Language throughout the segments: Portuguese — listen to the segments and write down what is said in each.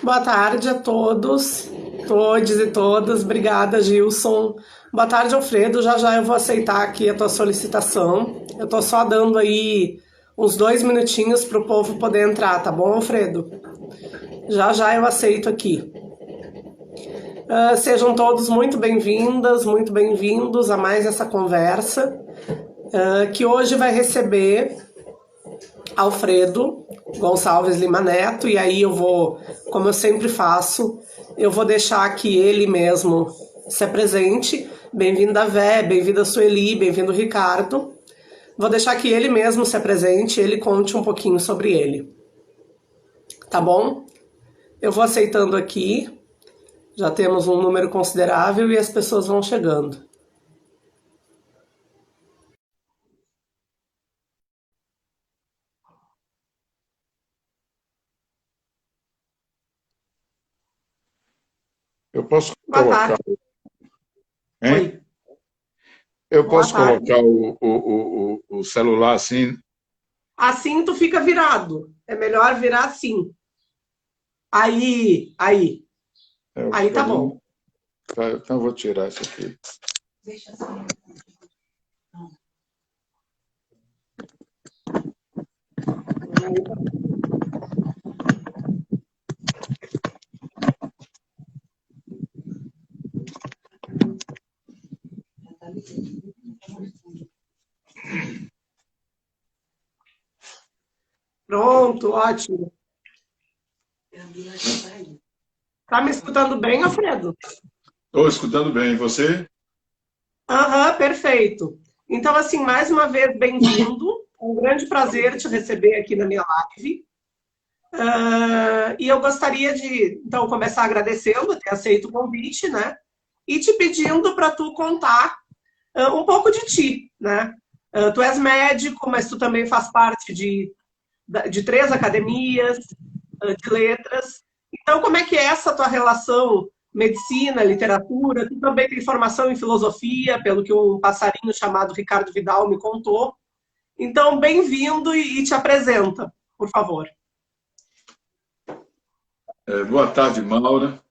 Boa tarde a todos, todes e todas. Obrigada, Gilson. Boa tarde, Alfredo. Já já eu vou aceitar aqui a tua solicitação. Eu tô só dando aí uns 2 minutinhos para o povo poder entrar, tá bom, Alfredo? Já já eu aceito aqui. Sejam todos muito bem-vindas, muito bem-vindos a mais essa conversa, que hoje vai receber Alfredo Gonçalves Lima Neto, e aí eu vou, como eu sempre faço, eu vou deixar que ele mesmo se apresente. Bem-vinda, Vé, bem-vinda, Sueli, bem-vindo, Ricardo. Vou deixar que ele mesmo se apresente, ele conte um pouquinho sobre ele. Tá bom? Eu vou aceitando aqui, já temos um número considerável e as pessoas vão chegando. Eu posso Boa colocar, tarde. hein? Oi. Eu Boa posso tarde. colocar o celular assim? Assim tu fica virado. É melhor virar assim. Aí tá bom. Tá, então eu vou tirar isso aqui. Deixa assim. Pronto, ótimo. Tá me escutando bem, Alfredo? Estou escutando bem. E você? Aham, perfeito. Então, assim, mais uma vez, bem-vindo. É um grande prazer te receber aqui na minha live. E eu gostaria de, então, começar agradecendo ter aceito o convite, né? E te pedindo para tu contar um pouco de ti, né? Tu és médico, mas tu também faz parte de 3 academias de letras. Então, como é que é essa tua relação medicina, literatura? Tu também tem formação em filosofia, pelo que um passarinho chamado Ricardo Vidal me contou. Então, bem-vindo e te apresenta, por favor. Boa tarde, Maura.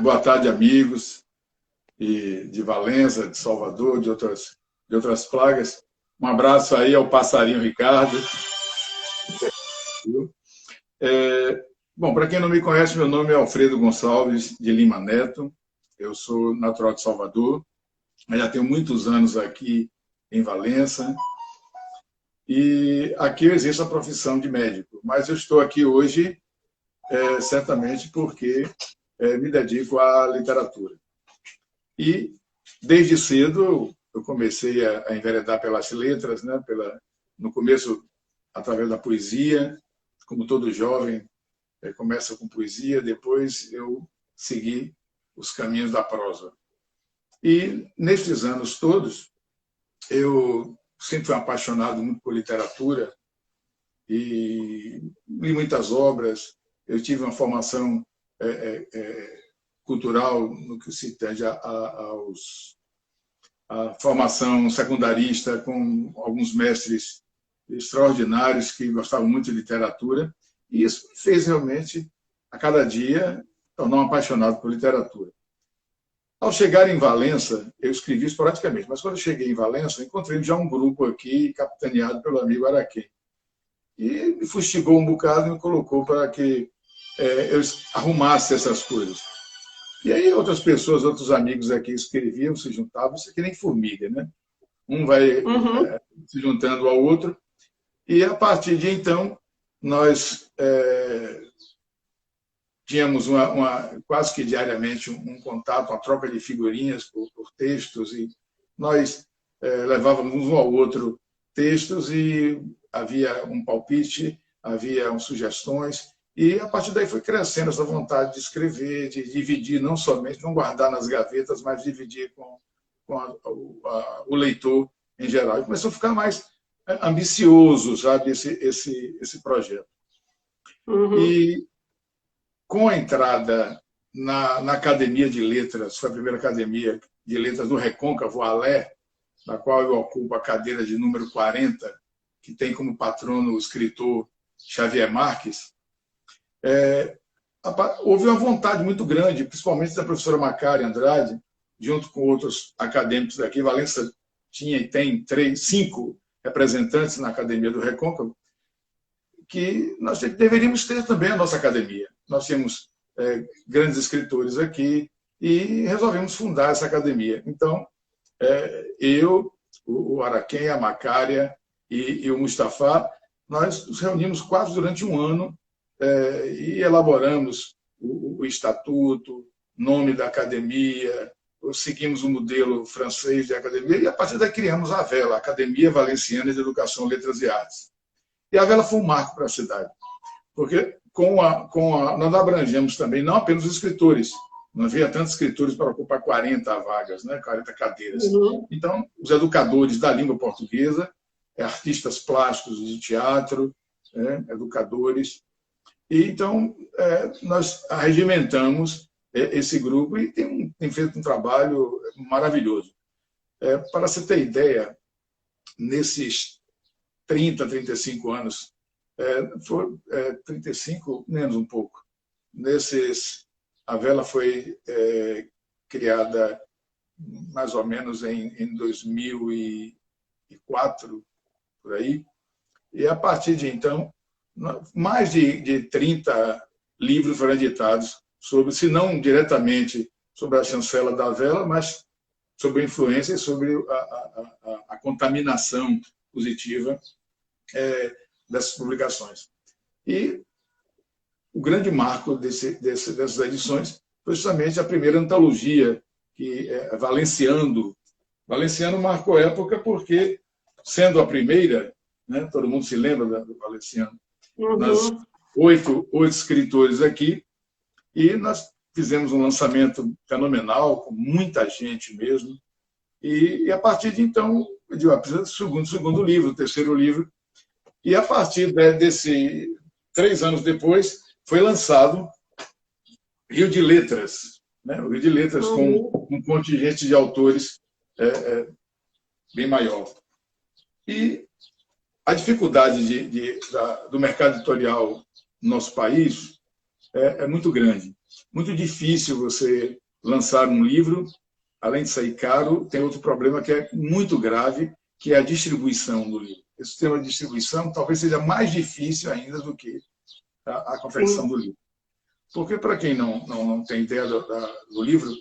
Boa tarde, amigos de Valença, de Salvador, de outras pragas. Um abraço aí ao passarinho Ricardo. Bom, para quem não me conhece, meu nome é Alfredo Gonçalves de Lima Neto. Eu sou natural de Salvador, mas já tenho muitos anos aqui em Valença. E aqui eu exerço a profissão de médico, mas eu estou aqui hoje certamente porque me dedico à literatura. E desde cedo eu comecei a enveredar pelas letras, né? No começo através da poesia, como todo jovem começa com poesia, depois eu segui os caminhos da prosa. E nestes anos todos eu sempre fui apaixonado muito por literatura e li muitas obras. Eu tive uma formação cultural no que se tange à formação secundarista com alguns mestres extraordinários que gostavam muito de literatura, e isso me fez realmente, a cada dia, tornar um apaixonado por literatura. Ao chegar em Valença, eu escrevi esporadicamente, mas quando eu cheguei em Valença, encontrei já um grupo aqui, capitaneado pelo amigo Araquém. E me fustigou um bocado e me colocou para que eu arrumasse essas coisas. E aí outras pessoas, outros amigos aqui escreviam, se juntavam, isso é que nem formiga, né? Um vai se juntando ao outro. E a partir de então, nós tínhamos quase que diariamente um contato, uma troca de figurinhas por textos, e nós levávamos um ao outro textos e havia um palpite, havia sugestões, e a partir daí foi crescendo essa vontade de escrever, de dividir, não somente, não guardar nas gavetas, mas dividir com o leitor em geral. E começou a ficar mais ambicioso, sabe, esse projeto. E com a entrada na Academia de Letras, foi a primeira Academia de Letras do Recôncavo Alé, na qual eu ocupo a cadeira de número 40, que tem como patrono o escritor Xavier Marques, houve uma vontade muito grande, principalmente da professora Macária Andrade, junto com outros acadêmicos daqui. Valença tinha e tem 5 representantes na Academia do Recôncavo, que nós deveríamos ter também a nossa academia. Nós tínhamos grandes escritores aqui e resolvemos fundar essa academia. Então, eu, o Araquém, a Macária e o Mustafa, nós nos reunimos quase durante um ano e elaboramos o estatuto, nome da academia, seguimos o modelo francês de academia e, a partir daí, criamos a AVELA, Academia Valenciana de Educação, Letras e Artes. E a AVELA foi um marco para a cidade, porque nós abrangemos também não apenas os escritores, não havia tantos escritores para ocupar 40 vagas, né, 40 cadeiras. Então, os educadores da língua portuguesa, artistas plásticos de teatro, educadores. E, então, nós arregimentamos esse grupo e tem feito um trabalho maravilhoso. Para você ter ideia, nesses 30, 35 anos, 35, menos um pouco, a Vela foi criada mais ou menos em 2004, por aí, e a partir de então, mais de 30 livros foram editados, se não diretamente sobre a chancela da Vela, mas sobre a influência e sobre a contaminação positiva dessas publicações. E o grande marco dessas edições foi justamente a primeira antologia, que é Valenciando. Valenciando marcou época porque, sendo a primeira, né, todo mundo se lembra do Valenciano, nós 8 escritores aqui, e nós fizemos um lançamento fenomenal, com muita gente mesmo, e a partir de então, eu digo, precisa do segundo livro, o terceiro livro, e a partir desse 3 anos depois, foi lançado Rio de Letras, né? O Rio de Letras, com um contingente de autores bem maior. E a dificuldade do mercado editorial no nosso país é muito grande. Muito difícil você lançar um livro, além de sair caro, tem outro problema que é muito grave, que é a distribuição do livro. Esse sistema de distribuição talvez seja mais difícil ainda do que a confecção do livro. Porque, para quem não tem ideia do livro,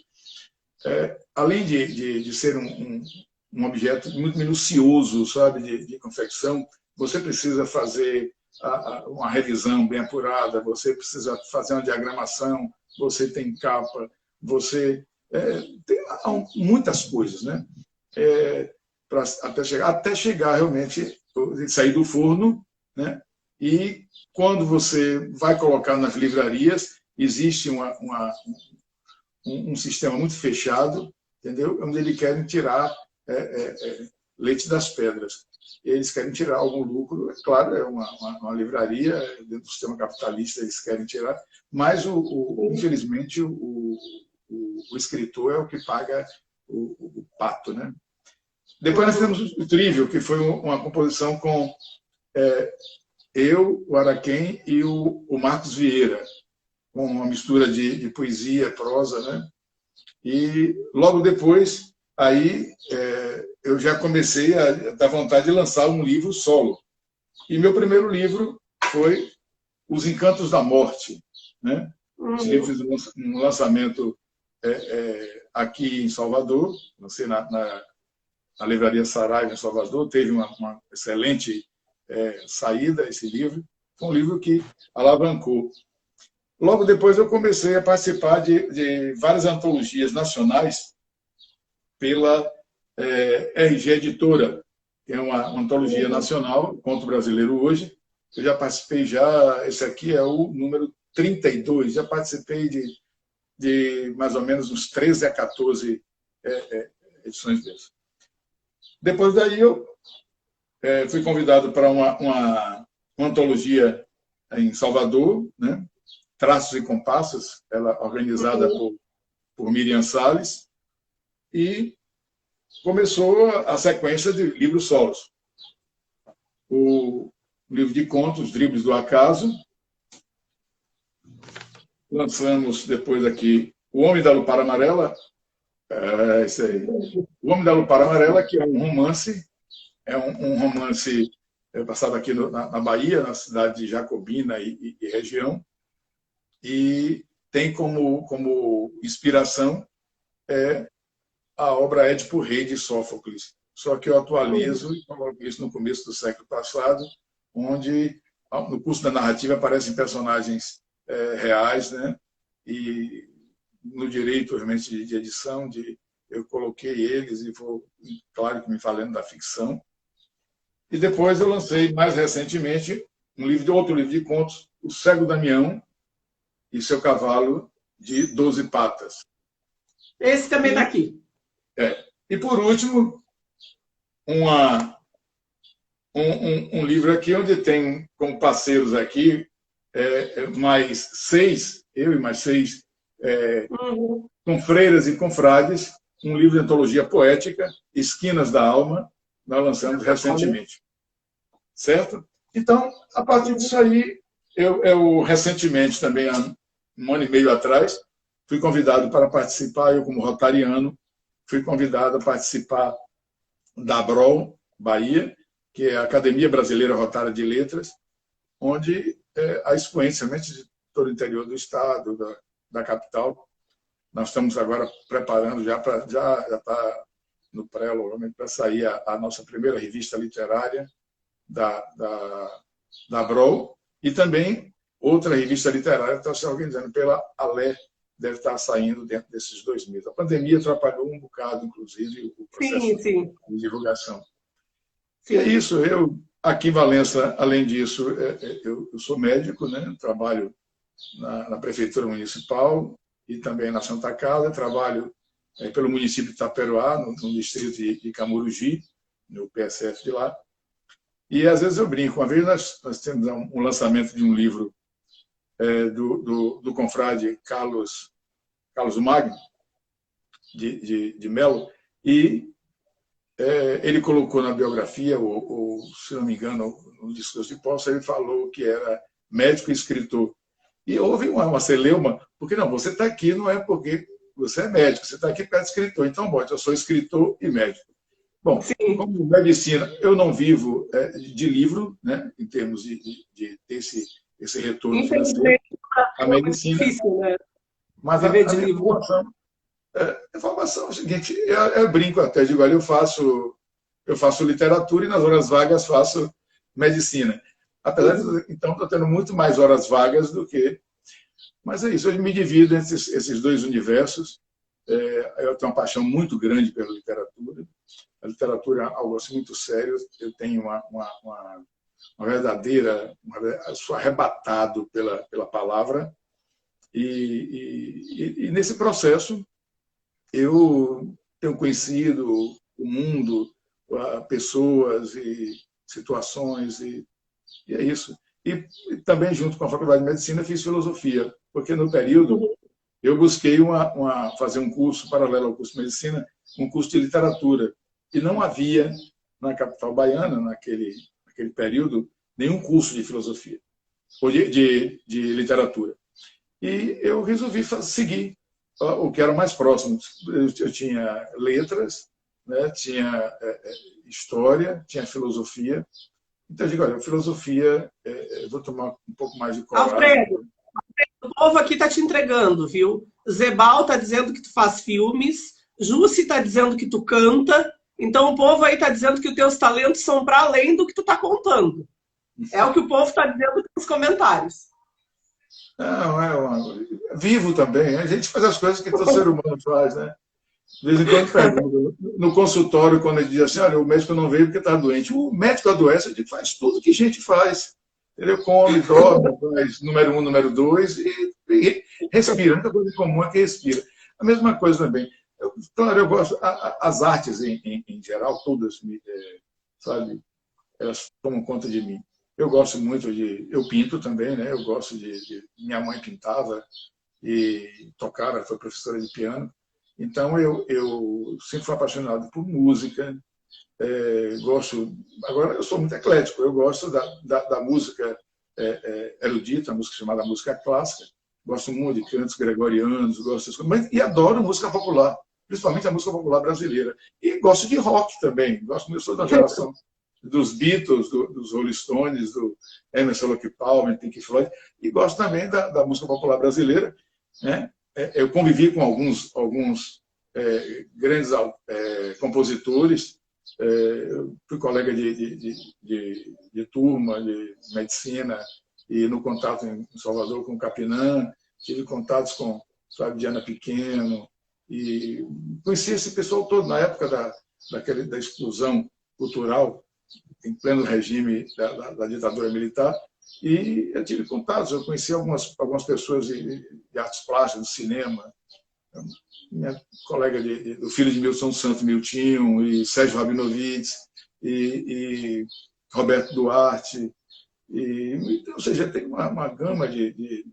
além de ser um objeto muito minucioso, sabe, de confecção, você precisa fazer uma revisão bem apurada, você precisa fazer uma diagramação, você tem capa, você tem muitas coisas, né? Até chegar realmente, sair do forno, né? E quando você vai colocar nas livrarias, existe um sistema muito fechado, entendeu? Onde eles querem tirar leite das pedras. Eles querem tirar algum lucro, é claro, é uma livraria, dentro do sistema capitalista eles querem tirar, mas, infelizmente, o escritor é o que paga o pato, né? Depois nós fizemos o Trivial, que foi uma composição com eu, o Araquém e o Marcos Vieira, com uma mistura de poesia, prosa, né? E logo depois, aí eu já comecei a dar vontade de lançar um livro solo. E meu primeiro livro foi Os Encantos da Morte, né? Esse livro fez um lançamento aqui em Salvador, lancei na Livraria Saraiva, em Salvador, teve uma excelente saída esse livro. Foi um livro que alavancou. Logo depois eu comecei a participar de várias antologias nacionais pela RG Editora, que é uma antologia nacional, Conto Brasileiro Hoje. Eu já participei, esse aqui é o número 32, já participei de mais ou menos uns 13 a 14 edições dessas. Depois daí eu fui convidado para uma antologia em Salvador, né? Traços e Compassos, ela organizada por Miriam Salles, e começou a sequência de livros solos. O livro de contos, Dribles do Acaso. Lançamos depois aqui O Homem da Lupara Amarela. Isso aí. O Homem da Lupara Amarela, que é um romance, passado aqui na Bahia, na cidade de Jacobina e região, e tem como inspiração a obra Édipo Rei de Sófocles. Só que eu atualizo e coloco isso no começo do século passado, onde no curso da narrativa aparecem personagens reais, né? E no direito, obviamente, de edição, eu coloquei eles e vou, claro que me falando da ficção. E depois eu lancei, mais recentemente, outro livro de contos, O Cego Damião e Seu Cavalo de 12 Patas. Esse também está aqui. E, por último, um livro aqui, onde tem como parceiros aqui mais 6, eu e mais 6, confreiras e confrades, um livro de antologia poética, Esquinas da Alma, nós lançamos recentemente. Certo? Então, a partir disso aí, eu recentemente, também há um ano e meio atrás, fui convidado para participar, eu como rotariano, fui convidado a participar da ABROL, Bahia, que é a Academia Brasileira Rotária de Letras, onde há expoentes realmente de todo o interior do estado, da capital. Nós estamos agora preparando, já está no pré-logramento, para sair a nossa primeira revista literária da ABROL, e também outra revista literária está se organizando pela ALE, deve estar saindo dentro desses 2 meses. A pandemia atrapalhou um bocado, inclusive, o processo de divulgação. Sim. E é isso. Eu, aqui em Valença, além disso, eu sou médico, né? Trabalho na Prefeitura Municipal e também na Santa Casa. Trabalho pelo município de Itaperoá, no distrito de Camurugi, no PSF de lá. E, às vezes, eu brinco. Uma vez nós temos um lançamento de um livro do confrade Carlos Magno, de Melo, e ele colocou na biografia, ou, se não me engano, no discurso de posse, ele falou que era médico e escritor. E houve uma celeuma, porque não, você está aqui não é porque você é médico, você está aqui porque é escritor. Então, bom, eu sou escritor e médico. Bom, como medicina, eu não vivo de livro, né, em termos de ter esse retorno financeiro. A medicina. Difícil, né? Mas a informação é o seguinte, eu brinco até, digo, olha, eu faço literatura e nas horas vagas faço medicina. Apesar de, então, estou tendo muito mais horas vagas do que... Mas é isso, eu me divido entre esses 2 universos. Eu tenho uma paixão muito grande pela literatura. A literatura é algo assim muito sério. Eu tenho uma verdadeira... sou arrebatado pela palavra. E nesse processo, eu tenho conhecido o mundo, pessoas e situações, e é isso. E também, junto com a Faculdade de Medicina, fiz filosofia, porque no período eu busquei fazer um curso paralelo ao curso de Medicina, um curso de literatura, e não havia na capital baiana, naquele período, nenhum curso de filosofia, ou de literatura. E eu resolvi seguir o que era mais próximo. Eu tinha letras, né? Tinha história, tinha filosofia. Então eu digo, olha, filosofia, eu vou tomar um pouco mais de coragem. Alfredo, o povo aqui está te entregando, viu? Zebal está dizendo que tu faz filmes, Jussi está dizendo que tu canta, então o povo aí está dizendo que os teus talentos são para além do que tu está contando. É o que o povo está dizendo nos comentários. Não, vivo também. A gente faz as coisas que todo ser humano faz, né? De vez em quando pergunto, no consultório, quando ele diz assim, olha, o médico não veio porque está doente. O médico adoece, ele faz tudo que a gente faz. Ele come, dorme, faz número 1, número 2 e respira. A única coisa comum é que respira. A mesma coisa também. Claro, eu gosto, as artes em geral, todas, sabe, elas tomam conta de mim. Eu gosto muito eu pinto também, né? Eu gosto minha mãe pintava e tocava, foi professora de piano. Então, eu sempre fui apaixonado por música, gosto... Agora, eu sou muito eclético, eu gosto da música erudita, a música chamada música clássica, gosto muito de cantos gregorianos, gosto e adoro música popular, principalmente a música popular brasileira. E gosto de rock também, eu sou da geração dos Beatles, dos Rolling Stones, do Emerson, Lake Palmer, Pink Floyd, e gosto também da música popular brasileira, né? Eu convivi com alguns grandes compositores, fui colega de turma, de medicina, e no contato em Salvador com o Capinã, tive contatos com Diana Pequeno, e conheci esse pessoal todo na época da explosão cultural, em pleno regime da ditadura militar, e eu tive contatos, eu conheci algumas pessoas de artes plásticas, de cinema, minha colega do filho de Milton Santos, Miltinho, e Sérgio Rabinovitz, e Roberto Duarte, ou seja, tem uma gama de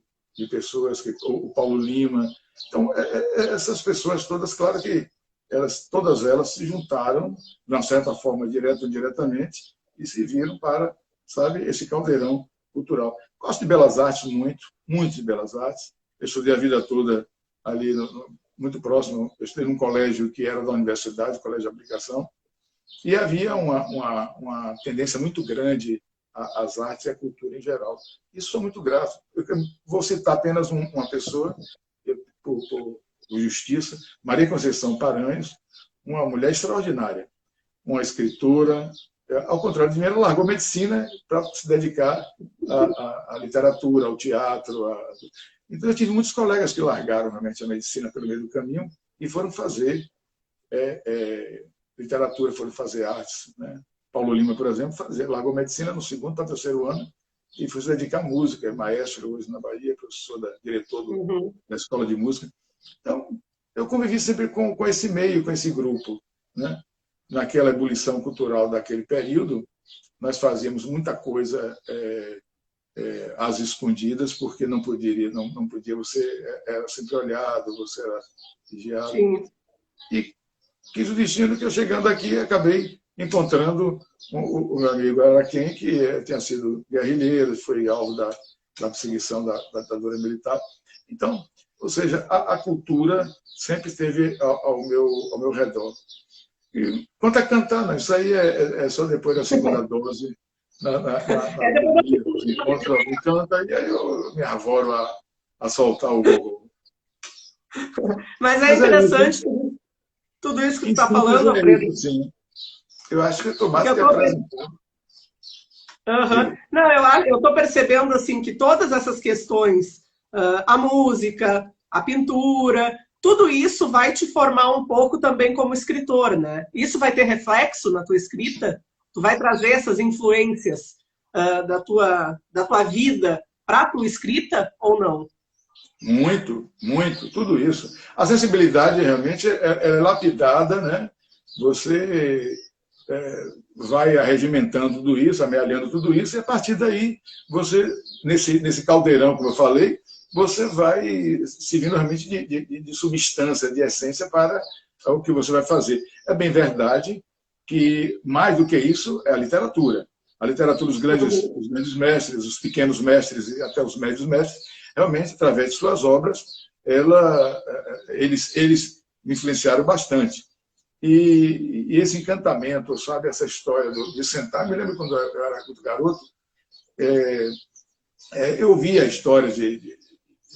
pessoas, o Paulo Lima. Então, essas pessoas todas, claro que todas elas se juntaram, de uma certa forma, direta ou indiretamente, e se viram para, sabe, esse caldeirão cultural. Gosto de belas artes muito, muito de belas artes. Eu estudei a vida toda ali, muito próximo. Eu estudei num colégio que era da universidade, colégio de aplicação, e havia uma tendência muito grande às artes e à cultura em geral. Isso sou muito grato. Eu vou citar apenas uma pessoa, por justiça, Maria Conceição Paranhos, uma mulher extraordinária, uma escritora. Ao contrário de mim, ela largou medicina para se dedicar à literatura, ao teatro. Então, eu tive muitos colegas que largaram realmente a medicina pelo meio do caminho e foram fazer literatura, foram fazer artes, né? Paulo Lima, por exemplo, largou medicina no 2º para 3º ano e foi se dedicar à música, é maestro hoje na Bahia, professor, diretor da Escola de Música. Então, eu convivi sempre com esse meio, com esse grupo, né? Naquela ebulição cultural daquele período, nós fazíamos muita coisa às escondidas, porque não podia, você era sempre olhado, você era vigiado. Sim. E quis o destino que eu, chegando aqui, acabei encontrando o meu amigo Araquém, que tinha sido guerrilheiro, foi alvo da perseguição da ditadura militar. Então, ou seja, a cultura sempre esteve ao meu redor. E quanto a cantar, não, isso aí é só depois da 2ª dose, encontro alguém canta, e aí eu me arvoro a soltar o gogô. Mas é interessante tudo isso que tu está falando, Alfredo. Sim. Eu acho que eu estou mais que apresentando. Não, eu estou percebendo assim, que todas essas questões, a música, a pintura, tudo isso vai te formar um pouco também como escritor, né? Isso vai ter reflexo na tua escrita? Tu vai trazer essas influências da tua vida para a tua escrita ou não? Muito, muito, tudo isso. A sensibilidade realmente é lapidada, né? Você vai arregimentando tudo isso, amealhando tudo isso, e a partir daí, você, nesse caldeirão, como eu falei, você vai seguindo realmente de substância, de essência para o que você vai fazer. É bem verdade que, mais do que isso, é a literatura. A A literatura, os grandes mestres, os pequenos mestres e até os médios mestres, realmente, através de suas obras, eles me influenciaram bastante. E esse encantamento, sabe, essa história de sentar, me lembro quando eu era muito garoto, eu ouvia histórias de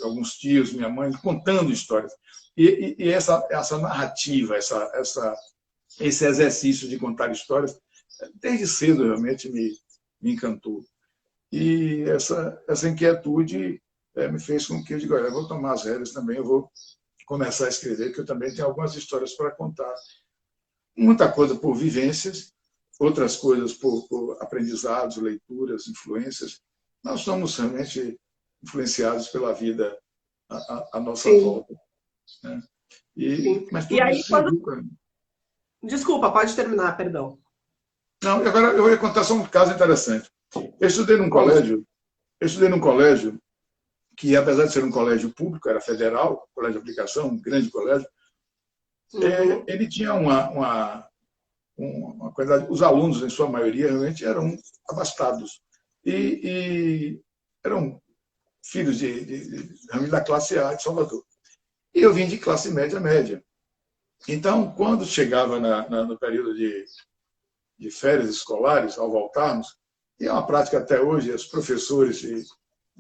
alguns tios, minha mãe, contando histórias. E essa narrativa, esse exercício de contar histórias, desde cedo realmente me encantou. E essa inquietude me fez com que eu diga, olha, eu vou tomar as rédeas também, eu vou começar a escrever, que eu também tenho algumas histórias para contar. Muita coisa por vivências, outras coisas por aprendizados, leituras, influências. Nós somos realmente influenciados pela vida à nossa volta. Né? Mas tudo aí, isso serviu para mim. Desculpa, pode terminar, perdão. Não, agora eu ia contar só um caso interessante. Eu estudei num colégio que, apesar de ser um colégio público, era federal, colégio de aplicação, um grande colégio, ele tinha uma quantidade, os alunos, em sua maioria, realmente eram abastados. E eram filhos da classe A de Salvador. E eu vim de classe média. Então, quando chegava no período de férias escolares, ao voltarmos, e é uma prática até hoje, os professores de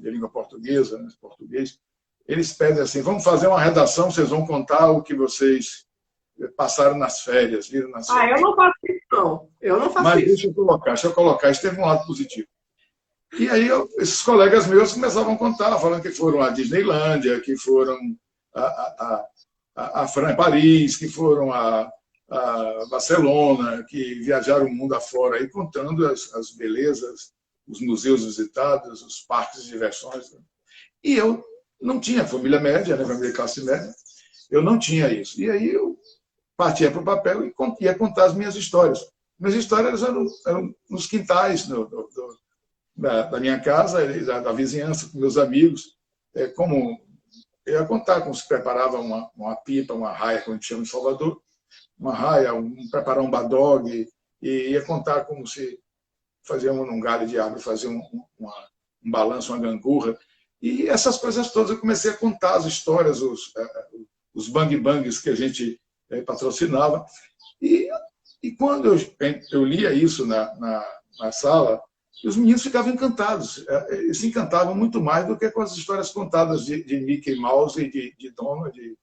língua portuguesa, né, português, eles pedem assim, vamos fazer uma redação, vocês vão contar o que vocês passaram nas férias, viram nas férias. Eu não faço isso, não. Eu não faço Mas isso. deixa eu colocar, isso teve um lado positivo. E aí, esses colegas meus começavam a contar, falando que foram à Disneylândia, que foram a Paris, que foram a Barcelona, que viajaram o mundo afora, aí, contando as belezas, os museus visitados, os parques de diversões. E eu não tinha família média, né, família classe média, eu não tinha isso. E aí eu partia para o papel e ia contar as minhas histórias. Minhas histórias eram nos quintais da minha casa, da vizinhança, com meus amigos, como eu ia contar como se preparava uma pipa, uma raia, como a gente chama em Salvador, uma raia, preparar um badog, e ia contar como se fazia num galho de árvore, fazia um balanço, uma gangorra. E essas coisas todas eu comecei a contar as histórias, os bang-bangs que a gente patrocinava. E quando eu lia isso na sala, os meninos ficavam encantados. Eles se encantavam muito mais do que com as histórias contadas de Mickey Mouse e de Donald.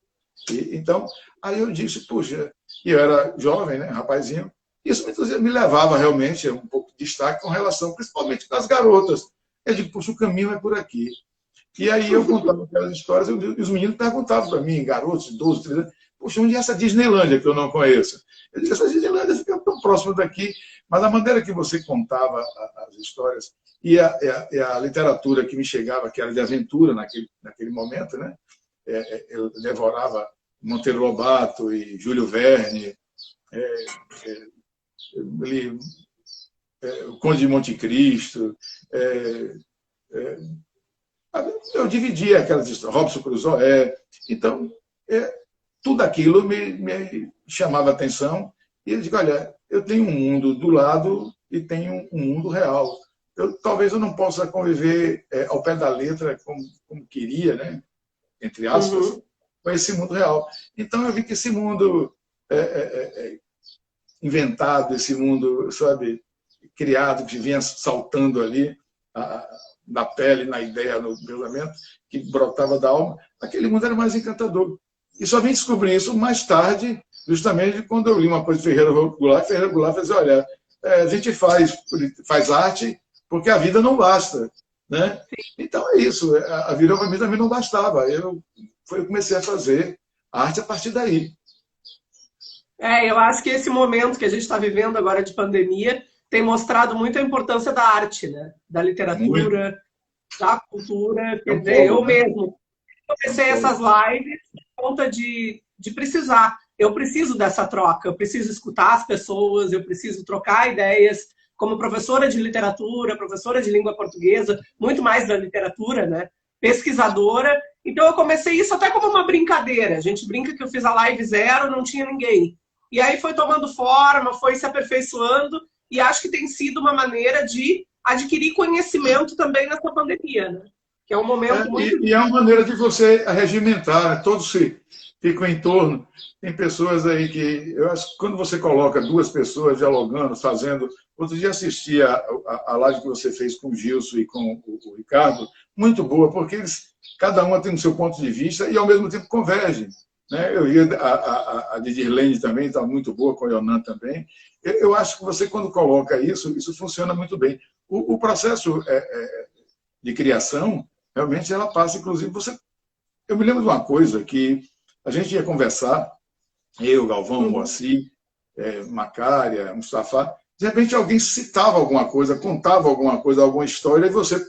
Então, aí eu disse, puxa, e eu era jovem, né, rapazinho, isso me levava realmente a um pouco de destaque com relação, principalmente das garotas. Eu digo, puxa, o caminho é por aqui. E aí eu contava aquelas histórias, e os meninos perguntavam para mim, garotos de 12, 13 anos, puxa, onde é essa Disneylândia que eu não conheço? Eu disse, essa Disneylândia fica tão próxima daqui, mas a maneira que você contava as histórias e a literatura que me chegava, que era de aventura naquele momento, né? Eu devorava Monteiro Lobato e Júlio Verne, o Conde de Monte Cristo, eu dividia aquelas histórias, Robson Crusoe. Então, tudo aquilo me chamava a atenção. E eu digo, olha, eu tenho um mundo do lado e tenho um mundo real. Talvez eu não possa conviver ao pé da letra como queria, né? Entre aspas, com esse mundo real. Então, eu vi que esse mundo inventado, esse mundo, sabe, criado, que vinha saltando ali, na pele, na ideia, no pensamento, que brotava da alma, aquele mundo era mais encantador. E só vim descobrir isso mais tarde, justamente quando eu li uma coisa de Ferreira Goulart. Ferreira Goulart fez, olha, a gente faz arte porque a vida não basta. Né? Então é isso, a vida para mim também não bastava. Eu comecei a fazer arte a partir daí. Eu acho que esse momento que a gente está vivendo agora de pandemia tem mostrado muito a importância da arte, né? Da literatura, da cultura. Quer dizer, eu mesmo comecei essas lives por conta de precisar. Eu preciso dessa troca, eu preciso escutar as pessoas, eu preciso trocar ideias. Como professora de literatura, professora de língua portuguesa, muito mais da literatura, né? Pesquisadora. Então eu comecei isso até como uma brincadeira. A gente brinca que eu fiz a live 0, não tinha ninguém. E aí foi tomando forma, foi se aperfeiçoando. e acho que tem sido uma maneira de adquirir conhecimento também nessa pandemia, né? Que é um momento muito... E é uma maneira de você regimentar, né? Todos ficam em torno. Tem pessoas aí que... Eu acho que quando você coloca duas pessoas dialogando, fazendo... Outro dia assisti a live que você fez com o Gilson e com o Ricardo, muito boa, porque cada uma tem o seu ponto de vista e, ao mesmo tempo, convergem. Né? A Didirlene também está muito boa, com o Yonan também. Eu acho que você, quando coloca isso funciona muito bem. O processo de criação, realmente, ela passa, inclusive, Eu me lembro de uma coisa que a gente ia conversar, eu, Galvão, Moacir, Macária, Mustafa, de repente alguém citava alguma coisa, contava alguma coisa, alguma história, e você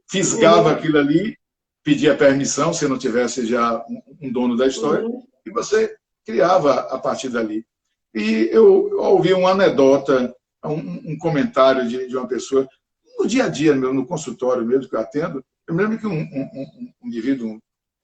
fisgava aquilo ali, pedia permissão, se não tivesse já um dono da história, e você criava a partir dali. E eu ouvi uma anedota, um comentário de uma pessoa, no dia a dia, no consultório mesmo que eu atendo. Eu me lembro que um indivíduo, um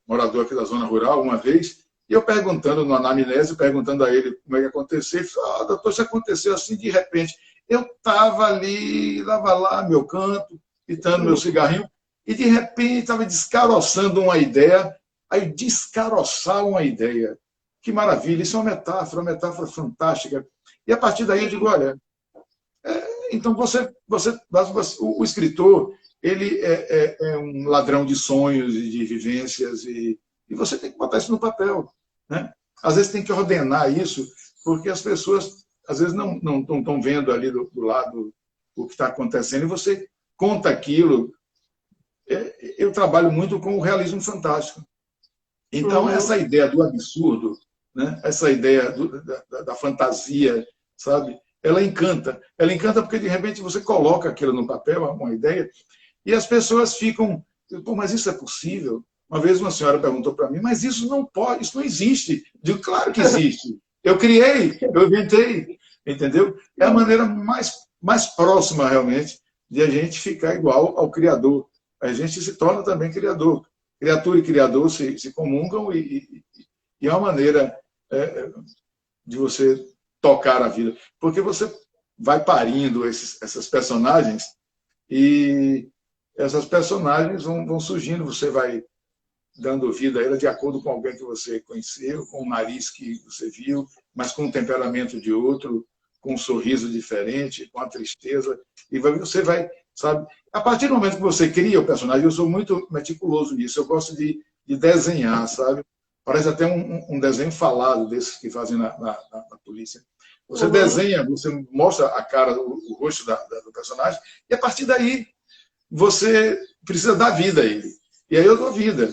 morador aqui da zona rural, uma vez, e eu perguntando, no anamnese, perguntando a ele como é que aconteceu, ele falou: doutor, isso aconteceu assim de repente. Eu estava ali, estava lá, meu canto, pitando meu cigarrinho, e de repente estava descaroçando uma ideia. Aí, descaroçar uma ideia. Que maravilha, isso é uma metáfora fantástica. E a partir daí eu digo: olha, então o escritor, ele é um ladrão de sonhos e de vivências, e você tem que botar isso no papel. Né? Às vezes tem que ordenar isso, porque as pessoas, às vezes, não estão vendo ali do lado o que está acontecendo, e você conta aquilo. Eu trabalho muito com o realismo fantástico. Então, essa ideia do absurdo, né? Essa ideia da fantasia, sabe? Ela encanta. Ela encanta porque, de repente, você coloca aquilo no papel, uma ideia, e as pessoas ficam: pô, mas isso é possível? Uma vez uma senhora perguntou para mim: mas isso não pode, isso não existe. Eu digo: claro que existe. Eu criei, eu inventei. Entendeu? É a maneira mais próxima, realmente, de a gente ficar igual ao Criador. A gente se torna também criador. Criatura e criador se comungam, e é uma maneira de você tocar a vida. Porque você vai parindo essas personagens, e essas personagens vão surgindo, você vai dando vida a ela de acordo com alguém que você conheceu, com o nariz que você viu, mas com um temperamento de outro, com um sorriso diferente, com a tristeza, e você vai, sabe? A partir do momento que você cria o personagem, eu sou muito meticuloso nisso, eu gosto de desenhar, sabe? Parece até um desenho falado desses que fazem na polícia. Você desenha, você mostra a cara, o rosto do personagem, e a partir daí você precisa dar vida a ele. E aí eu dou vida.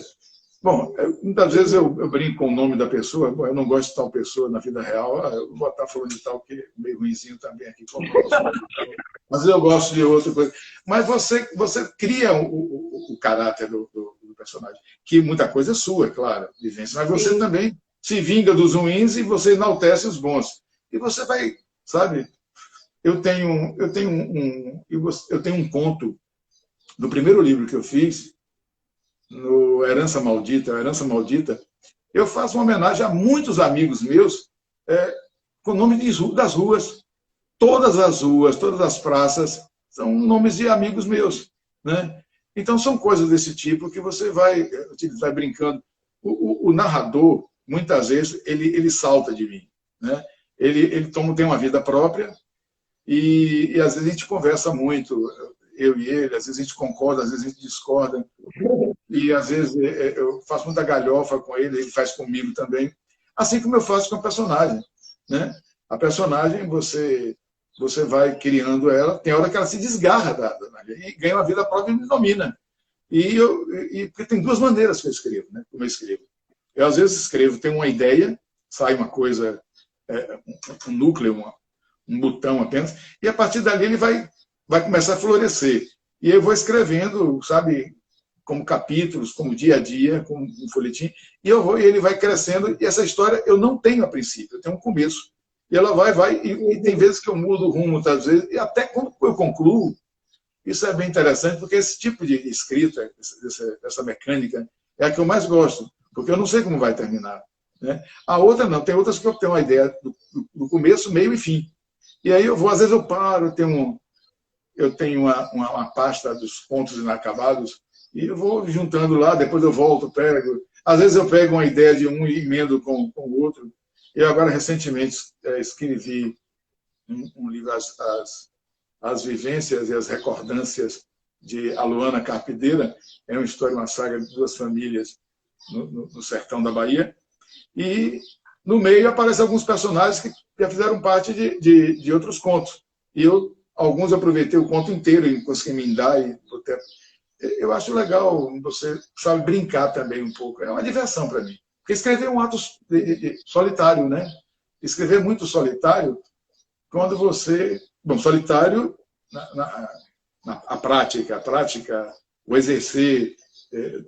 Bom, muitas vezes eu brinco com o nome da pessoa. Bom, eu não gosto de tal pessoa na vida real, eu vou botar falando de tal, que é meio ruinzinho também aqui. Mas eu gosto de outra coisa. Mas você cria o caráter do personagem, que muita coisa é sua, claro, vivência, mas você também se vinga dos ruins e você enaltece os bons. E você vai, sabe? Eu tenho um conto do primeiro livro que eu fiz, no Herança Maldita, eu faço uma homenagem a muitos amigos meus, com o nome das ruas. Todas as ruas, todas as praças são nomes de amigos meus. Né? Então, são coisas desse tipo que você vai brincando. O narrador, muitas vezes, ele salta de mim. Né? Ele tem uma vida própria, e às vezes a gente conversa muito, eu e ele, às vezes a gente concorda, às vezes a gente discorda. E, às vezes, eu faço muita galhofa com ele, ele faz comigo também. Assim como eu faço com a personagem. Né? A personagem, você vai criando ela, tem hora que ela se desgarra e ganha uma vida própria e me domina. Porque tem duas maneiras que eu escrevo, né? Como eu escrevo. Eu, às vezes, escrevo, tenho uma ideia, sai uma coisa, um núcleo, um botão apenas, e a partir dali ele vai começar a florescer. E eu vou escrevendo, sabe, como capítulos, como dia a dia, como um folhetim, e ele vai crescendo, e essa história eu não tenho a princípio, eu tenho um começo. E ela vai, e tem vezes que eu mudo o rumo, muitas vezes, e até quando eu concluo. Isso é bem interessante, porque esse tipo de escrita, essa mecânica, é a que eu mais gosto, porque eu não sei como vai terminar. Né? A outra não, tem outras que eu tenho uma ideia do começo, meio e fim. E aí eu vou, às vezes eu paro, eu tenho uma pasta dos contos inacabados, e eu vou juntando lá, depois eu volto, pego. Às vezes eu pego uma ideia de um e emendo com o outro. Eu agora, recentemente, escrevi um livro, as vivências e as recordâncias de Aluana Carpideira. É uma história, uma saga de duas famílias no sertão da Bahia. E no meio aparecem alguns personagens que já fizeram parte de outros contos. E alguns aproveitei o conto inteiro e consegui emendar. Eu acho legal você, sabe, brincar também um pouco. É uma diversão para mim. Porque escrever é um ato solitário, né? Escrever muito solitário, quando você... Bom, solitário a prática, o exercer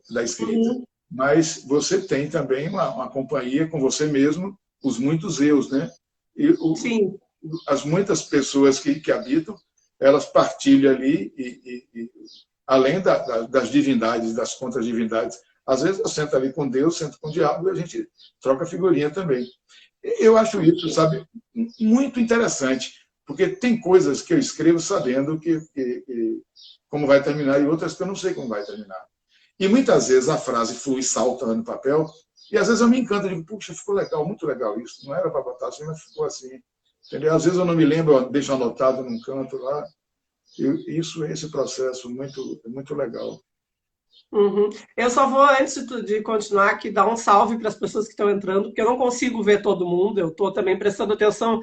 da escrita. Uhum. Mas você tem também uma companhia com você mesmo, os muitos eus, né? E Sim. as muitas pessoas que habitam, elas partilham ali, além das divindades, das contra-divindades. Às vezes eu sento ali com Deus, sento com o diabo e a gente troca figurinha também. Eu acho isso, sabe, muito interessante, porque tem coisas que eu escrevo sabendo como vai terminar e outras que eu não sei como vai terminar. E muitas vezes a frase flui, salta no papel, e às vezes eu me encanto, eu digo, puxa, ficou legal, muito legal isso. Não era para botar assim, mas ficou assim. Entendeu? Às vezes eu não me lembro, eu deixo anotado num canto lá. Esse processo muito, muito legal. Uhum. Eu só vou, antes de continuar aqui, dar um salve para as pessoas que estão entrando, porque eu não consigo ver todo mundo, eu estou também prestando atenção.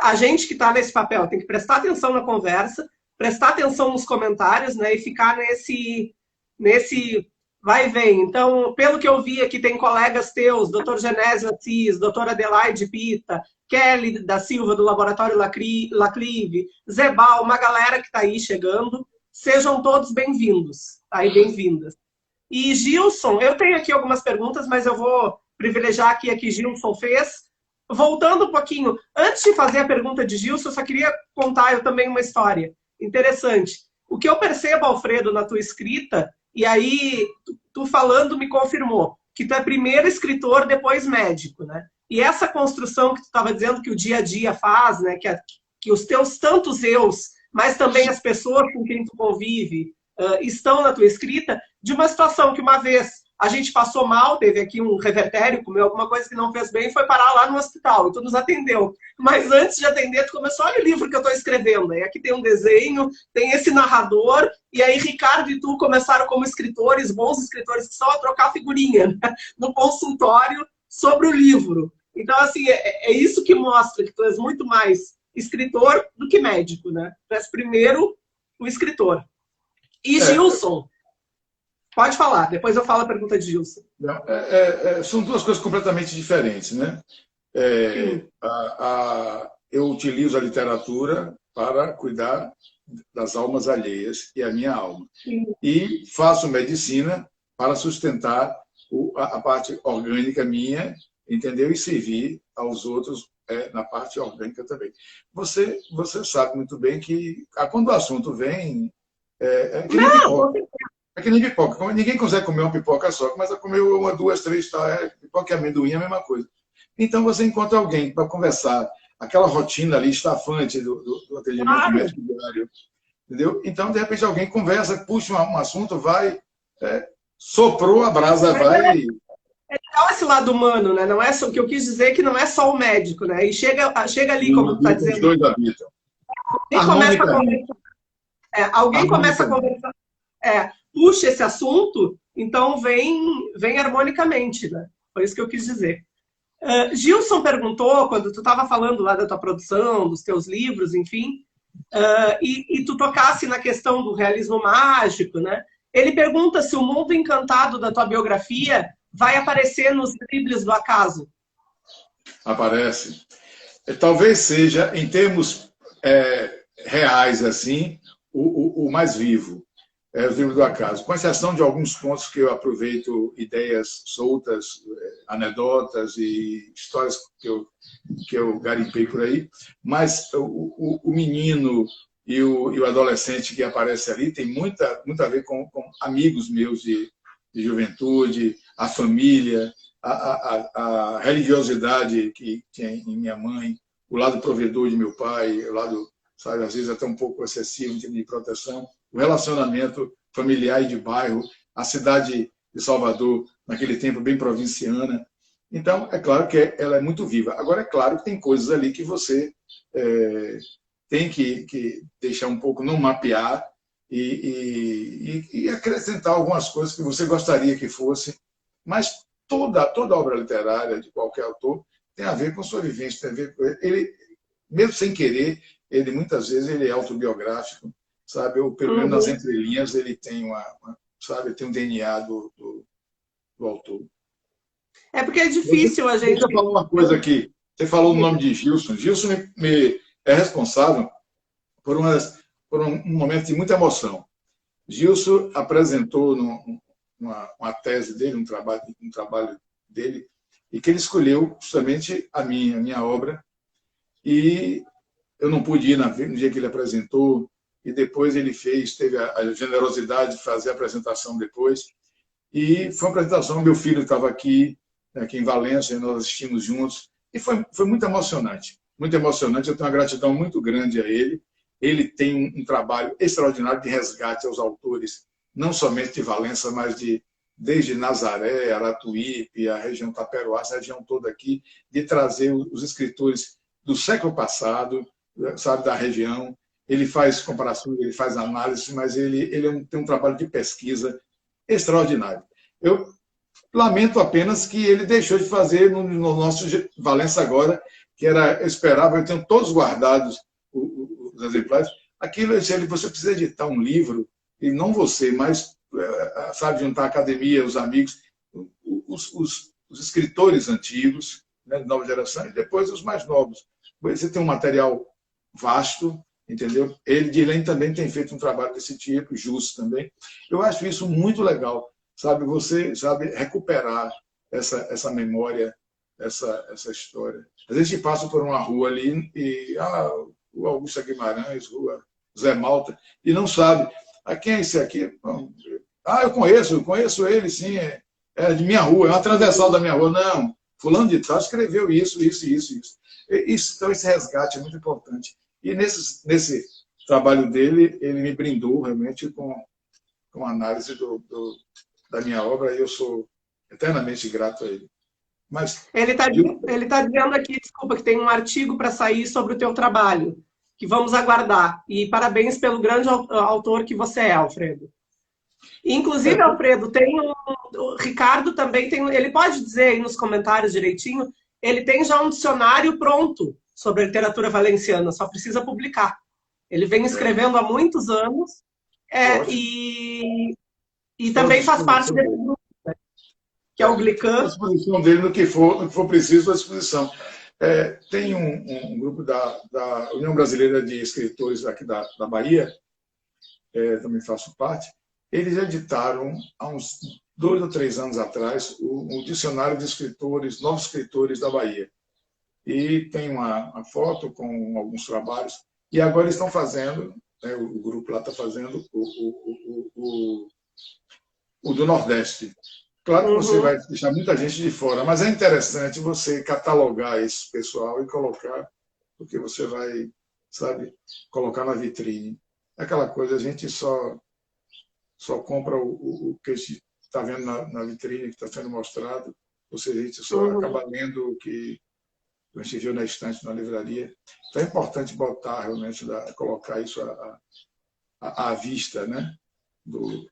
A gente que está nesse papel tem que prestar atenção na conversa, prestar atenção nos comentários, né, e ficar nesse vai e vem. Então, pelo que eu vi aqui, tem colegas teus, Dr. Genésio Assis, doutora Adelaide Pita, Kelly da Silva, do Laboratório Laclive, Zebal, uma galera que está aí chegando. Sejam todos bem-vindos, tá? E bem-vindas. E Gilson, eu tenho aqui algumas perguntas, mas eu vou privilegiar aqui a que Gilson fez. Voltando um pouquinho, antes de fazer a pergunta de Gilson, eu só queria contar eu também uma história interessante. O que eu percebo, Alfredo, na tua escrita, e aí tu falando me confirmou, que tu é primeiro escritor, depois médico, né? E essa construção que tu estava dizendo que o dia a dia faz, né? Que os teus tantos eus, mas também as pessoas com quem tu convive, estão na tua escrita, de uma situação que uma vez a gente passou mal, teve aqui um revertério, comeu alguma coisa que não fez bem e foi parar lá no hospital, e tu nos atendeu. Mas antes de atender, tu começou, olha o livro que eu estou escrevendo, e aqui tem um desenho, tem esse narrador, e aí Ricardo e tu começaram como escritores, bons escritores, que só a trocar figurinha, né, no consultório sobre o livro. Então, assim, é isso que mostra que tu és muito mais escritor do que médico, né? Tu és primeiro o escritor. E Gilson, pode falar, depois eu falo a pergunta de Gilson. São duas coisas completamente diferentes, né? Eu utilizo a literatura para cuidar das almas alheias e a minha alma. Sim. E faço medicina para sustentar a parte orgânica minha, entendeu? E servir aos outros na parte orgânica também. Você sabe muito bem que quando o assunto vem, que nem pipoca. É que nem pipoca. Ninguém consegue comer uma pipoca só, começa a comer uma, duas, três, tá? Pipoca e amendoim é a mesma coisa. Então você encontra alguém para conversar, aquela rotina ali estafante do atendimento médico diário, entendeu? Então, de repente, alguém conversa, puxa um assunto, vai, soprou, a brasa vai. É legal esse lado humano, né? Não é só, o que eu quis dizer é que não é só o médico, né? E chega ali, como tu está dizendo. Os dois habitam. Alguém começa a conversar, puxa esse assunto, então vem harmonicamente, né? Foi isso que eu quis dizer. Gilson perguntou, quando tu estava falando lá da tua produção, dos teus livros, enfim, e tu tocasse na questão do realismo mágico, né? Ele pergunta se o mundo encantado da tua biografia vai aparecer nos Dribles do Acaso. Aparece. Talvez seja, em termos reais, assim, o mais vivo. Os Dribles do Acaso, com exceção de alguns pontos que eu aproveito ideias soltas, anedotas e histórias que eu garimpei por aí, mas o menino e o adolescente que aparece ali tem muito a ver com amigos meus de juventude, a família, a religiosidade que tinha em minha mãe, o lado provedor de meu pai, o lado, sabe, às vezes até um pouco excessivo em termos de proteção, o relacionamento familiar e de bairro, a cidade de Salvador, naquele tempo bem provinciana. Então, é claro que ela é muito viva. Agora, é claro que tem coisas ali que você tem que deixar um pouco, não mapear e acrescentar algumas coisas que você gostaria que fosse, mas toda obra literária de qualquer autor tem a ver com sua vivência, tem a ver com ele, mesmo sem querer, ele muitas vezes ele é autobiográfico, sabe? Ou pelo menos nas entrelinhas ele tem sabe, tem um DNA do autor. É porque é difícil a gente... Deixa eu falar uma coisa aqui. Você falou o nome de Gilson. Gilson é responsável por um momento de muita emoção. Gilson apresentou uma tese dele, um trabalho dele, e que ele escolheu justamente a minha obra. E eu não pude ir no dia que ele apresentou, e depois ele teve a generosidade de fazer a apresentação depois. E foi uma apresentação, meu filho estava aqui em Valência, e nós assistimos juntos, e foi muito emocionante. Muito emocionante, eu tenho uma gratidão muito grande a ele. Ele tem um trabalho extraordinário de resgate aos autores, não somente de Valença, mas desde Nazaré, Aratuípe, a região Taperoá, essa região toda aqui, de trazer os escritores do século passado, sabe, da região. Ele faz comparações, ele faz análises, mas ele tem um trabalho de pesquisa extraordinário. Eu lamento apenas que ele deixou de fazer no nosso Valença agora, que era, eu esperava, eu tenho todos guardados os exemplares. Aquilo, você precisa editar um livro, e não você, mas, sabe, juntar a academia, os amigos, os escritores antigos, né, de nova geração, e depois os mais novos. Você tem um material vasto, entendeu? Ele, Dirlene, também tem feito um trabalho desse tipo, Justo também. Eu acho isso muito legal, sabe? Você sabe recuperar essa memória, essa história. Às vezes a gente passa por uma rua ali e o Augusto Guimarães, rua Zé Malta, e não sabe. Quem é esse aqui? Eu conheço ele, sim, é de minha rua, é uma transversal da minha rua. Não, fulano de tal escreveu isso. Então, esse resgate é muito importante. E nesse trabalho dele, ele me brindou realmente com a análise da minha obra, e eu sou eternamente grato a ele. Mas ele está dizendo aqui, desculpa, que tem um artigo para sair sobre o teu trabalho, que vamos aguardar. E parabéns pelo grande autor que você é, Alfredo. Inclusive, Alfredo, o Ricardo também tem, ele pode dizer aí nos comentários direitinho, ele tem já um dicionário pronto sobre a literatura valenciana, só precisa publicar. Ele vem escrevendo há muitos anos e também faz parte desse grupo, né, que é o Glican. À disposição dele no que for preciso, à disposição. Tem um grupo da União Brasileira de Escritores aqui da Bahia, também faço parte. Eles editaram, há uns 2 ou 3 anos atrás, o Dicionário de Escritores, Novos Escritores da Bahia. E tem uma foto com alguns trabalhos. E agora eles estão fazendo, né, o grupo lá está fazendo o do Nordeste. Claro que você vai deixar muita gente de fora, mas é interessante você catalogar esse pessoal e colocar, porque você vai, sabe, colocar na vitrine. Aquela coisa, a gente só compra o que a gente está vendo na vitrine, que está sendo mostrado, ou seja, a gente só acaba lendo o que a gente viu na estante, na livraria. Então é importante botar, realmente, colocar isso à vista, né, do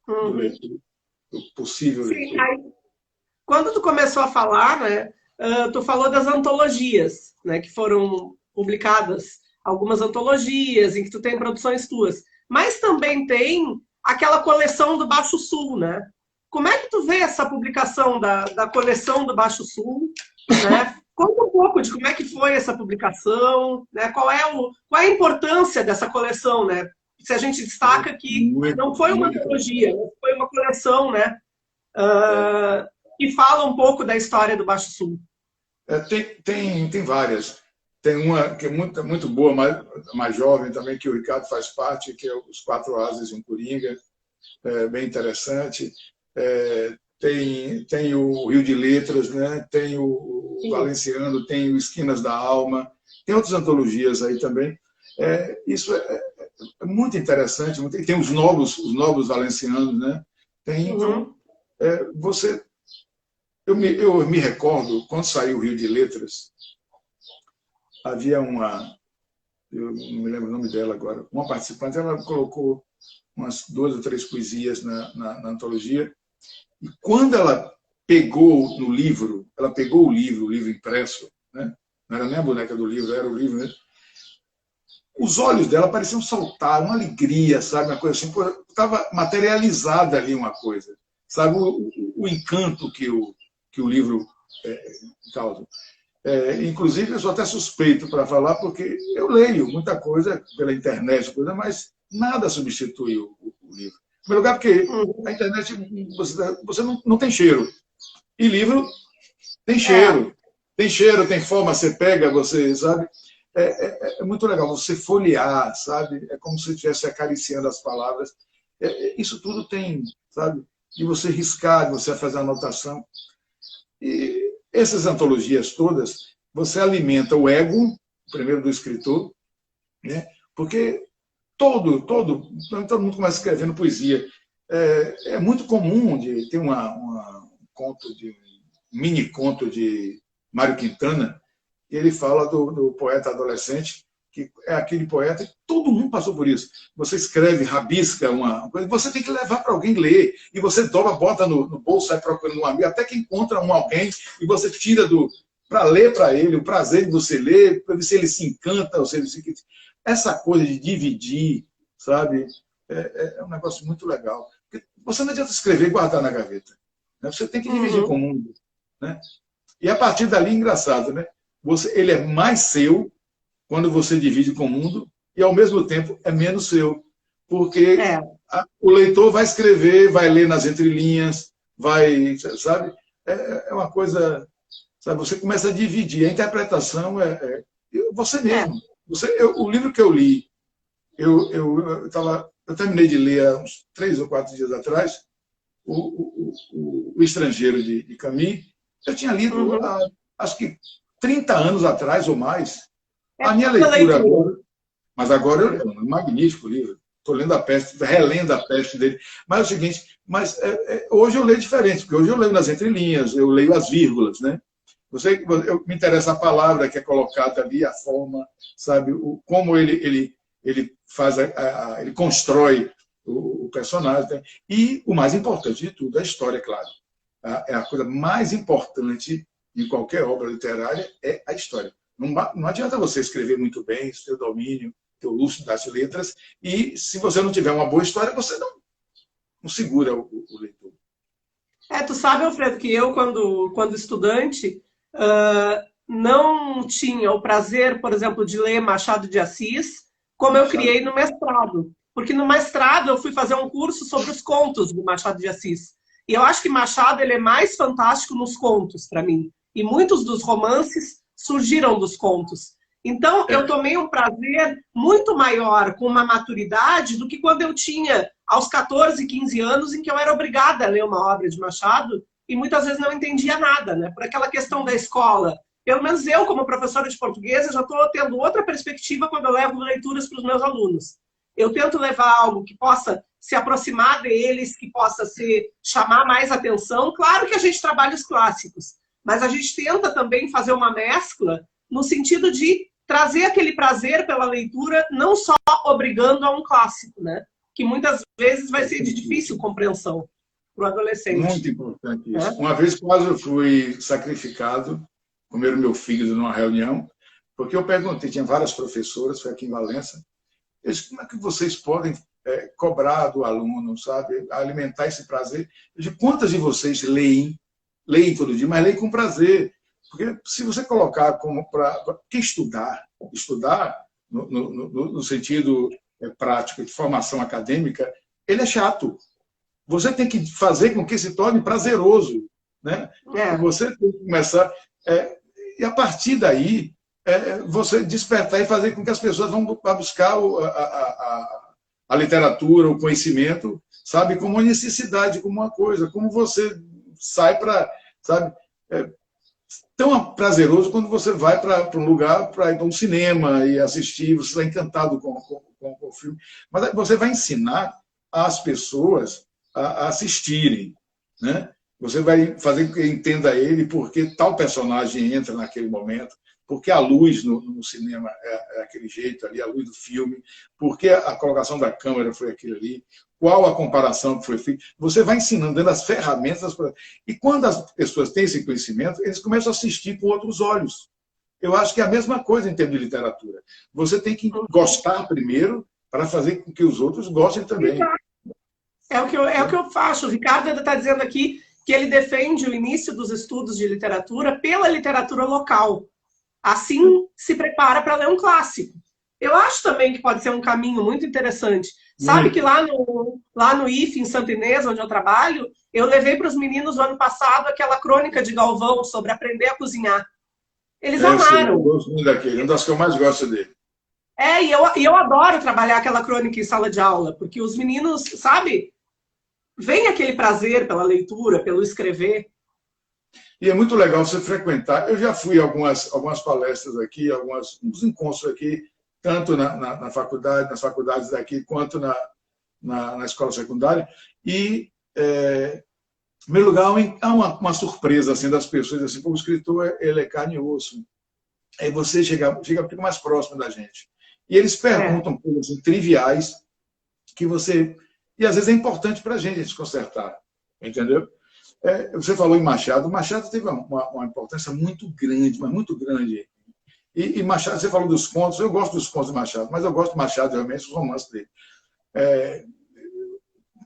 possível leitor. Sim, aí, quando tu começou a falar, né, tu falou das antologias, né, que foram publicadas, algumas antologias em que tu tem produções tuas, mas também tem aquela coleção do Baixo Sul, né? Como é que tu vê essa publicação da coleção do Baixo Sul, né? Conta um pouco de como é que foi essa publicação, né? Qual é a importância dessa coleção, né? Se a gente destaca que não foi uma antologia, foi uma coleção, né? Que fala um pouco da história do Baixo Sul. Tem várias. Tem uma que é muito boa, mais jovem também, que o Ricardo faz parte, que é Os Quatro Ases e um Coringa, bem interessante. Tem o Rio de Letras, né? Tem o Valenciano, tem o Esquinas da Alma, Tem outras antologias aí também. Isso é muito interessante. Tem os novos valencianos, né? Então, eu me recordo, quando saiu o Rio de Letras, havia eu não me lembro o nome dela agora, uma participante, ela colocou umas 2 ou 3 poesias na antologia, e quando ela pegou no livro, ela pegou o livro impresso, né? Não era nem a boneca do livro, era o livro mesmo, os olhos dela pareciam saltar, uma alegria, sabe? Uma coisa assim, estava materializada ali uma coisa, sabe? O encanto que o livro causa. Inclusive, eu sou até suspeito para falar, porque eu leio muita coisa pela internet, mas nada substitui o livro. Em primeiro lugar, porque a internet você não tem cheiro. E livro tem cheiro. Tem cheiro, tem forma, você pega, você, sabe? É muito legal você folhear, sabe? É como se estivesse acariciando as palavras. Isso tudo tem, sabe? De você riscar, de você fazer anotação. E essas antologias todas, você alimenta o ego, primeiro do escritor, né? Porque todo mundo começa escrevendo poesia. É muito comum de ter um mini conto de Mário Quintana, e ele fala do poeta adolescente, que é aquele poeta que todo mundo passou por isso. Você escreve, rabisca uma coisa, você tem que levar para alguém ler, e você dobra, bota no bolso, sai procurando um amigo, até que encontra alguém, e você tira para ler para ele, o prazer de você ler, para ver se ele se encanta, ou se ele se... Essa coisa de dividir, sabe, é um negócio muito legal. Porque você não adianta escrever e guardar na gaveta, né? Você tem que dividir com o mundo, né? E a partir dali, engraçado, né? Ele é mais seu quando você divide com o mundo e, ao mesmo tempo, é menos seu. Porque o leitor vai escrever, vai ler nas entrelinhas, vai, sabe? É uma coisa... Sabe? Você começa a dividir. A interpretação você mesmo. O livro que eu li, eu terminei de ler há uns 3 ou 4 dias atrás, o Estrangeiro, de Camus. Eu tinha lido acho que 30 anos atrás ou mais. A minha leitura agora, mas agora é um magnífico livro. Estou lendo A Peste, relendo A Peste dele. Mas é o seguinte, hoje eu leio diferente, porque hoje eu leio nas entrelinhas, eu leio as vírgulas, né? Me interessa a palavra que é colocada ali, a forma, sabe? Como ele faz, ele constrói o personagem. E o mais importante de tudo, a história, claro. É a coisa mais importante de qualquer obra literária, é a história. Não adianta você escrever muito bem, seu domínio, seu luxo das letras, e se você não tiver uma boa história, você não segura o leitor. Tu sabe, Alfredo, que eu, quando estudante, não tinha o prazer, por exemplo, de ler Machado de Assis, como eu criei no mestrado. Porque no mestrado eu fui fazer um curso sobre os contos do Machado de Assis. E eu acho que Machado ele é mais fantástico nos contos, para mim. E muitos dos romances surgiram dos contos. Então, eu tomei um prazer muito maior com uma maturidade do que quando eu tinha, aos 14, 15 anos, em que eu era obrigada a ler uma obra de Machado e muitas vezes não entendia nada, né? Por aquela questão da escola. Pelo menos eu, como professora de português, eu já estou tendo outra perspectiva quando eu levo leituras para os meus alunos. Eu tento levar algo que possa se aproximar deles, que possa chamar mais atenção. Claro que a gente trabalha os clássicos, mas a gente tenta também fazer uma mescla no sentido de trazer aquele prazer pela leitura, não só obrigando a um clássico, né? Que muitas vezes vai ser de difícil compreensão para o adolescente. Muito importante isso. Uma vez quase eu fui sacrificado, comeram meu fígado numa reunião, porque eu perguntei, tinha várias professoras, foi aqui em Valença, eu disse, como é que vocês podem cobrar do aluno, sabe, alimentar esse prazer? Eu disse, quantas de vocês leem todo dia, mas leem com prazer? Porque se você colocar como para estudar no sentido prático de formação acadêmica, ele é chato. Você tem que fazer com que se torne prazeroso, né? Você tem que começar e a partir daí você despertar e fazer com que as pessoas vão buscar a literatura, o conhecimento, sabe, como uma necessidade, como uma coisa, como você sai para, sabe, tão prazeroso quando você vai para um lugar, para ir para um cinema e assistir, você está encantado com o filme. Mas você vai ensinar as pessoas a assistirem, né? Você vai fazer com que entenda ele porque tal personagem entra naquele momento, porque a luz no cinema é aquele jeito ali, a luz do filme, porque a colocação da câmera foi aquilo ali, qual a comparação que foi feita. Você vai ensinando, dando as ferramentas. E quando as pessoas têm esse conhecimento, eles começam a assistir com outros olhos. Eu acho que é a mesma coisa em termos de literatura. Você tem que gostar primeiro para fazer com que os outros gostem também. É o que eu faço. O Ricardo está dizendo aqui que ele defende o início dos estudos de literatura pela literatura local. Assim se prepara para ler um clássico. Eu acho também que pode ser um caminho muito interessante. Sabe que lá no IFE, em Santa Inês, onde eu trabalho, eu levei para os meninos no ano passado aquela crônica de Galvão sobre aprender a cozinhar. Eles amaram. Eu gosto muito daquele, uma das que eu mais gosto dele. E eu adoro trabalhar aquela crônica em sala de aula, porque os meninos, sabe, vem aquele prazer pela leitura, pelo escrever. E é muito legal você frequentar. Eu já fui a algumas palestras aqui, uns encontros aqui, tanto na faculdade, nas faculdades daqui, quanto na escola secundária. E, em primeiro lugar, há uma surpresa assim, das pessoas. Assim, o escritor ele é carne e osso. Aí você fica mais próximo da gente. E eles perguntam coisas assim, triviais que você... E, às vezes, é importante para a gente consertar. Entendeu? Você falou em Machado. Machado teve uma importância muito grande, mas muito grande. E Machado, você falou dos contos. Eu gosto dos contos de Machado, mas eu gosto de Machado, realmente, os romances dele.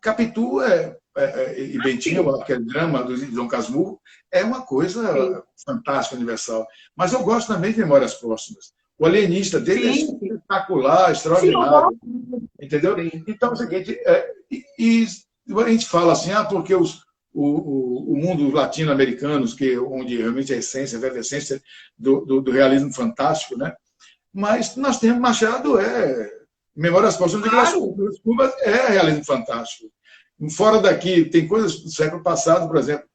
Capitu e Bentinho, aquele drama do Dom Casmurro, é uma coisa fantástica, universal. Mas eu gosto também de Memórias Póstumas. O alienista dele é espetacular, extraordinário. Entendeu? Então, é o seguinte, a gente fala assim, porque o mundo latino-americano, onde realmente a essência, a essência do realismo fantástico, né? Mas nós temos Machado, Memórias Póstumas de Cubas é realismo fantástico. Fora daqui, tem coisas do século passado, por exemplo,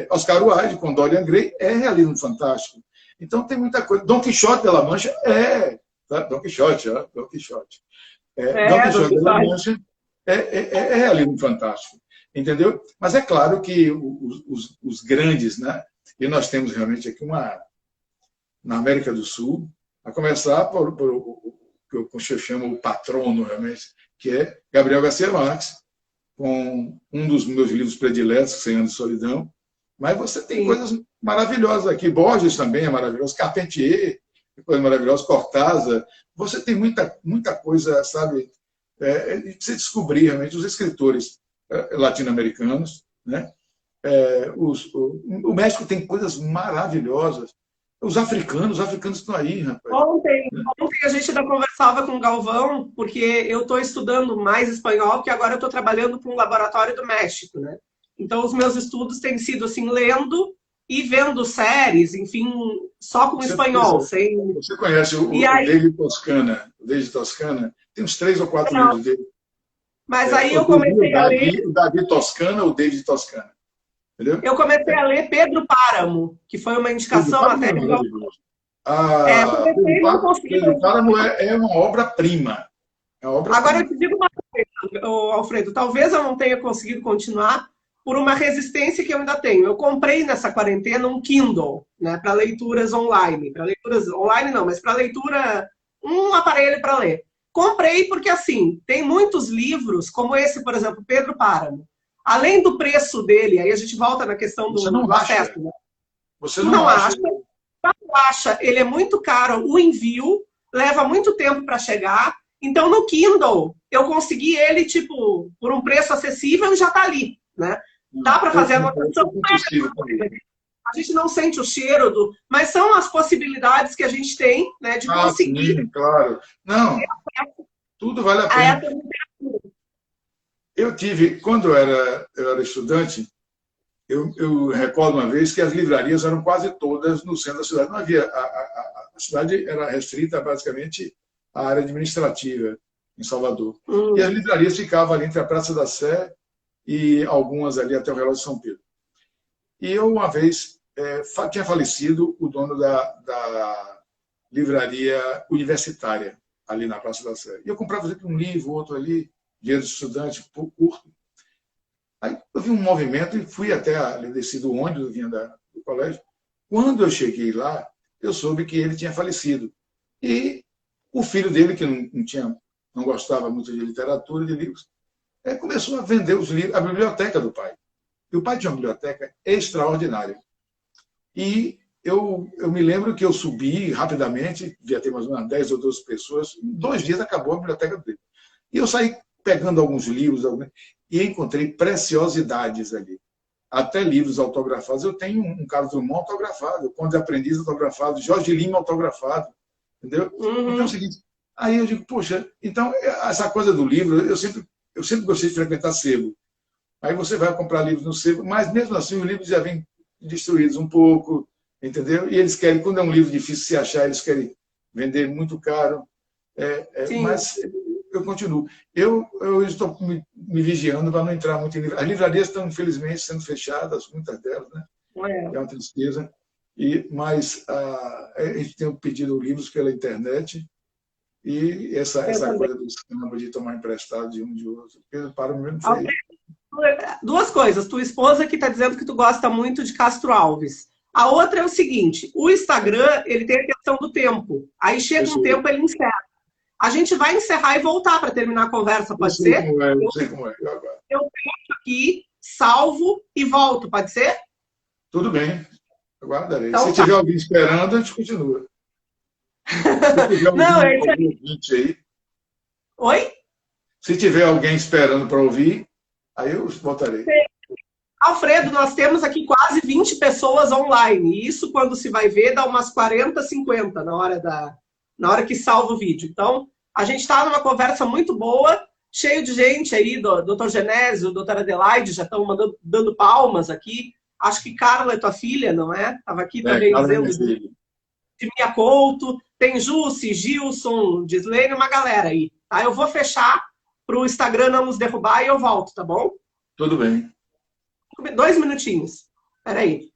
Oscar Wilde, com Dorian Gray, é realismo fantástico. Então tem muita coisa. Dom Quixote de La Mancha Dom Quixote, Dom Quixote. Dom Quixote de La Mancha é realismo fantástico. Entendeu? Mas é claro que os grandes, né? E nós temos realmente aqui na América do Sul, a começar por que eu chamo o patrono, realmente, que é Gabriel Garcia Marques, com um dos meus livros prediletos, 100 Anos de Solidão. Mas você tem coisas maravilhosas aqui. Borges também é maravilhoso, Carpentier, coisa maravilhosa, Cortázar. Você tem muita coisa, sabe? Você descobrir realmente os escritores latino-americanos, né? O México tem coisas maravilhosas. Os africanos estão aí, rapaz. Ontem a gente ainda conversava com o Galvão, porque eu estou estudando mais espanhol, porque agora eu estou trabalhando para um laboratório do México, né? Então, os meus estudos têm sido assim, lendo e vendo séries, enfim, só com espanhol. Você conhece o David Toscana? O David Toscana? Tem uns 3 ou 4 livros dele. Mas aí eu comecei a ler... O David Toscana ou o David Toscana? Entendeu? Eu comecei a ler Pedro Páramo, que foi uma indicação até de Galvão. Pedro Páramo é uma obra-prima. Agora eu te digo uma coisa, Alfredo, talvez eu não tenha conseguido continuar por uma resistência que eu ainda tenho. Eu comprei nessa quarentena um Kindle, né, para leituras online. Para leituras online não, mas para leitura, um aparelho para ler. Comprei porque, assim, tem muitos livros, como esse, por exemplo, Pedro Páramo. Além do preço dele, aí a gente volta na questão do acesso. Né? Você não acha? Não acha, ele é muito caro, o envio leva muito tempo para chegar. Então, no Kindle, eu consegui ele, tipo, por um preço acessível e já está ali, né? Dá para fazer a anotação. A gente não sente o cheiro mas são as possibilidades que a gente tem, né, de conseguir. Sim, claro. Não, tudo vale a pena. Eu tive, quando eu era estudante, eu recordo uma vez que as livrarias eram quase todas no centro da cidade. Não havia, a cidade era restrita basicamente à área administrativa, em Salvador. E as livrarias ficavam ali entre a Praça da Sé e algumas ali até o Relógio de São Pedro. E eu, uma vez, tinha falecido o dono da livraria universitária, ali na Praça da Sé. E eu comprava sempre um livro, outro ali, dinheiro de estudante, pouco curto. Aí eu vi um movimento e fui até ali, desci do ônibus, vinha do colégio. Quando eu cheguei lá, eu soube que ele tinha falecido. E o filho dele, que não gostava muito de literatura, de livros, começou a vender os livros, a biblioteca do pai. E o pai tinha uma biblioteca extraordinária. E eu me lembro que eu subi rapidamente, devia ter mais umas 10 ou 12 pessoas, em 2 dias acabou a biblioteca dele. E eu saí pegando alguns livros, e encontrei preciosidades ali. Até livros autografados. Eu tenho um Carlos Drummond autografado, Conde Aprendiz autografado, Jorge Lima autografado. Entendeu? Uhum. Então é o seguinte, aí eu digo, poxa, então essa coisa do livro, eu sempre gostei de frequentar sebo. Aí você vai comprar livros no sebo, mas mesmo assim os livros já vêm destruídos um pouco, entendeu? E eles querem, quando é um livro difícil de se achar, eles querem vender muito caro. Mas eu continuo. Eu estou me vigiando para não entrar muito em livro. As livrarias estão, infelizmente, sendo fechadas, muitas delas, né? É uma tristeza. Mas a gente tem pedido livros pela internet e essa coisa do escambo de tomar emprestado de um de outro. Eu paro mesmo feio. 2 coisas. Tua esposa que está dizendo que tu gosta muito de Castro Alves. A outra é o seguinte, o Instagram, ele tem a questão do tempo. Aí chega um tempo, ele encerra. A gente vai encerrar e voltar para terminar a conversa, pode ser? Eu sei como é. Eu fecho aqui, salvo e volto, pode ser? Tudo bem. Aguardarei. Então, se tiver alguém esperando, a gente continua. Se tiver algum ouvinte aí. Oi? Se tiver alguém esperando para ouvir, aí eu voltarei. Alfredo, nós temos aqui quase 20 pessoas online. E isso, quando se vai ver, dá umas 40, 50 na hora que salva o vídeo. Então, a gente está numa conversa muito boa, cheio de gente aí, doutor Genésio, doutora Adelaide, já estão dando palmas aqui. Acho que Carla é tua filha, não é? Estava aqui também dizendo de Mia Couto. Tem Jussi, Gilson, Gislene, uma galera aí. Tá? Eu vou fechar para o Instagram não nos derrubar e eu volto, tá bom? Tudo bem. 2 minutinhos. Espera aí.